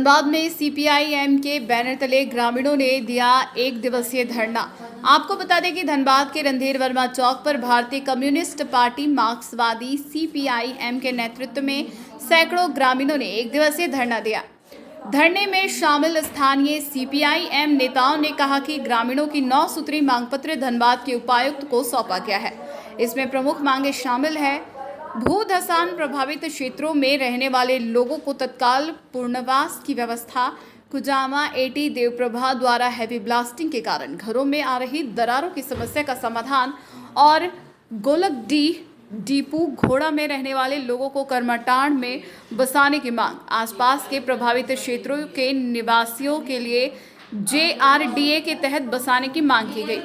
धनबाद में सीपीआई-एम के बैनर तले ग्रामीणों ने दिया एक दिवसीय धरना। आपको बता दें कि धनबाद के रणधीर वर्मा चौक पर भारतीय कम्युनिस्ट पार्टी मार्क्सवादी सीपीआई-एम के नेतृत्व में सैकड़ों ग्रामीणों ने एक दिवसीय धरना दिया। धरने में शामिल स्थानीय सीपीआई-एम नेताओं ने कहा कि ग्रामीणों की 9 सूत्री मांग पत्र धनबाद के उपायुक्त को सौंपा गया है। इसमें प्रमुख मांगे शामिल है भू धसान प्रभावित क्षेत्रों में रहने वाले लोगों को तत्काल पुनर्वास की व्यवस्था, कुजामा एटी देवप्रभा द्वारा हैवी ब्लास्टिंग के कारण घरों में आ रही दरारों की समस्या का समाधान और गोलकडी डीपू घोड़ा में रहने वाले लोगों को करमाटांड में बसाने की मांग। आसपास के प्रभावित क्षेत्रों के निवासियों के लिए JRDA के तहत बसाने की मांग की गई।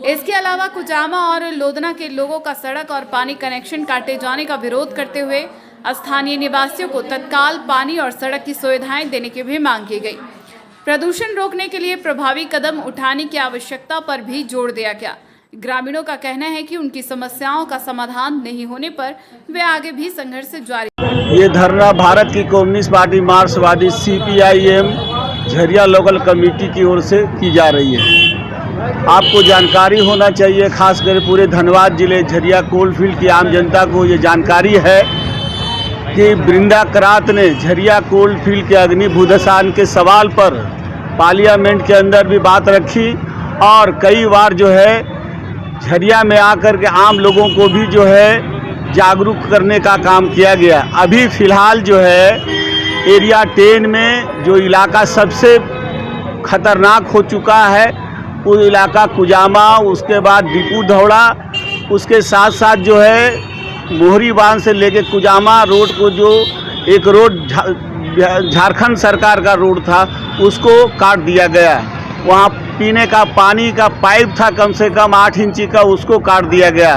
इसके अलावा कुजामा और लोधना के लोगों का सड़क और पानी कनेक्शन काटे जाने का विरोध करते हुए स्थानीय निवासियों को तत्काल पानी और सड़क की सुविधाएं देने की भी मांग की गई। प्रदूषण रोकने के लिए प्रभावी कदम उठाने की आवश्यकता पर भी जोर दिया गया। ग्रामीणों का कहना है कि उनकी समस्याओं का समाधान नहीं होने पर वे आगे भी संघर्ष जारी। ये धरना भारत की कम्युनिस्ट पार्टी मार्क्सवादी सीपीआई-एम झरिया लोकल कमेटी की ओर से की जा रही है। आपको जानकारी होना चाहिए, खासकर पूरे धनबाद जिले झरिया कोलफील्ड की आम जनता को ये जानकारी है कि वृंदा करात ने झरिया कोलफील्ड के अग्नि भूधसान के सवाल पर पार्लियामेंट के अंदर भी बात रखी और कई बार जो है झरिया में आकर के आम लोगों को भी जो है जागरूक करने का काम किया गया। अभी फ़िलहाल जो है एरिया 10 में जो इलाका सबसे खतरनाक हो चुका है वो इलाका कुजामा, उसके बाद दीपू धौड़ा, उसके साथ साथ जो है मोहरी बांध से लेके कुजामा रोड को जो एक रोड झारखंड सरकार का रोड था उसको काट दिया गया। वहाँ पीने का पानी का पाइप था कम से कम 8 इंची का, उसको काट दिया गया।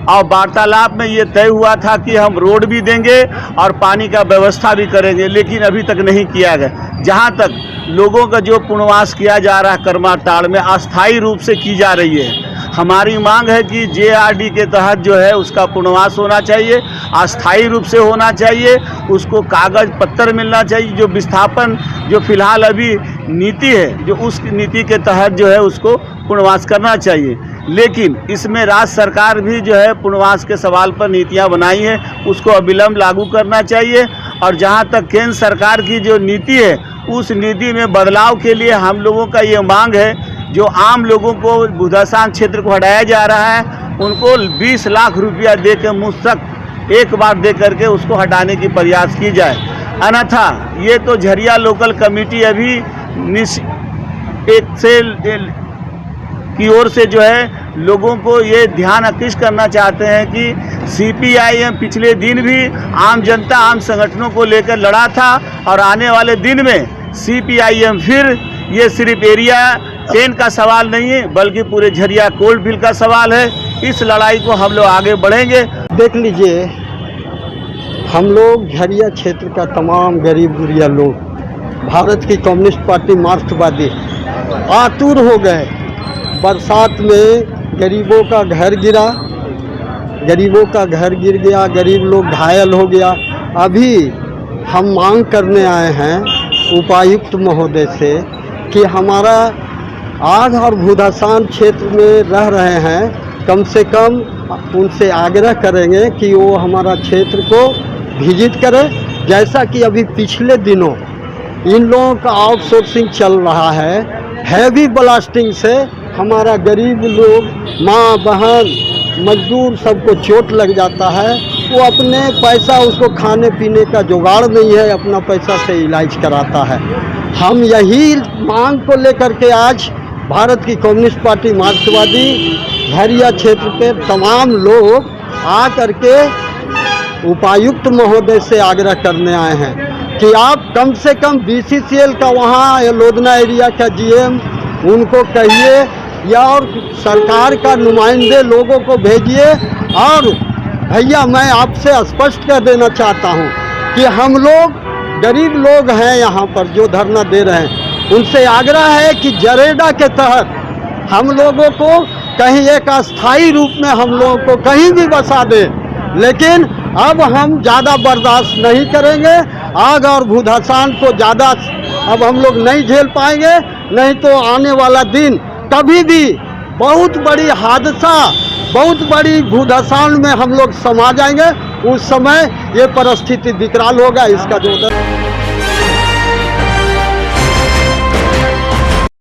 और वार्तालाप में ये तय हुआ था कि हम रोड भी देंगे और पानी का व्यवस्था भी करेंगे, लेकिन अभी तक नहीं किया गया। जहाँ तक लोगों का जो पुनर्वास किया जा रहा है करमाटांड में अस्थायी रूप से की जा रही है। हमारी मांग है कि JRD के तहत जो है उसका पुनर्वास होना चाहिए, अस्थायी रूप से होना चाहिए, उसको कागज पत्र मिलना चाहिए। जो विस्थापन जो फिलहाल अभी नीति है जो उस नीति के तहत जो है उसको पुनर्वास करना चाहिए। लेकिन इसमें राज्य सरकार भी जो है पुनर्वास के सवाल पर नीतियां बनाई है, उसको अविलंब लागू करना चाहिए। और जहां तक केंद्र सरकार की जो नीति है उस नीति में बदलाव के लिए हम लोगों का ये मांग है, जो आम लोगों को भूधसान क्षेत्र को हटाया जा रहा है उनको 20 लाख रुपया दे के मुफ्त एक बार दे करके उसको हटाने की प्रयास की जाए। अन्यथा ये तो झरिया लोकल कमेटी अभी एक से की ओर से जो है लोगों को ये ध्यान आकृष्ट करना चाहते हैं कि सीपीआई-एम पिछले दिन भी आम जनता आम संगठनों को लेकर लड़ा था और आने वाले दिन में सीपीआई-एम फिर ये सिर्फ एरिया 10 का सवाल नहीं है बल्कि पूरे झरिया कोलफील्ड का सवाल है। इस लड़ाई को हम लोग आगे बढ़ेंगे। देख लीजिए, हम लोग झरिया क्षेत्र का तमाम गरीब गुरिया लोग भारत की कम्युनिस्ट पार्टी मार्क्सवादी आतुर हो गए। बरसात में गरीबों का घर गिरा, गरीबों का घर गिर गया, गरीब लोग घायल हो गया। अभी हम मांग करने आए हैं उपायुक्त महोदय से कि हमारा आग और भूधसान क्षेत्र में रह रहे हैं, कम से कम उनसे आग्रह करेंगे कि वो हमारा क्षेत्र को विजिट करें। जैसा कि अभी पिछले दिनों इन लोगों का आउटसोर्सिंग चल रहा है, हैवी ब्लास्टिंग से हमारा गरीब लोग, माँ बहन, मजदूर सबको चोट लग जाता है। वो अपने पैसा, उसको खाने पीने का जुगाड़ नहीं है, अपना पैसा से इलाज कराता है। हम यही मांग को लेकर के आज भारत की कम्युनिस्ट पार्टी मार्क्सवादी झरिया क्षेत्र के तमाम लोग आ करके उपायुक्त महोदय से आग्रह करने आए हैं कि आप कम से कम BCCL का वहाँ लोधना एरिया का GM उनको कहिए या और सरकार का नुमाइंदे लोगों को भेजिए। और भैया मैं आपसे स्पष्ट कर देना चाहता हूँ कि हम लोग गरीब लोग हैं यहाँ पर जो धरना दे रहे हैं, उनसे आग्रह है कि JRDA के तहत हम लोगों को कहीं एक अस्थायी रूप में हम लोगों को कहीं भी बसा दे। लेकिन अब हम ज़्यादा बर्दाश्त नहीं करेंगे। आग और भूधसान को ज़्यादा अब हम लोग नहीं झेल पाएंगे, नहीं तो आने वाला दिन कभी भी बहुत बड़ी हादसा, बहुत बड़ी भूधसान में हम लोग समा जाएंगे। उस समय ये परिस्थिति विकराल होगा। इसका जो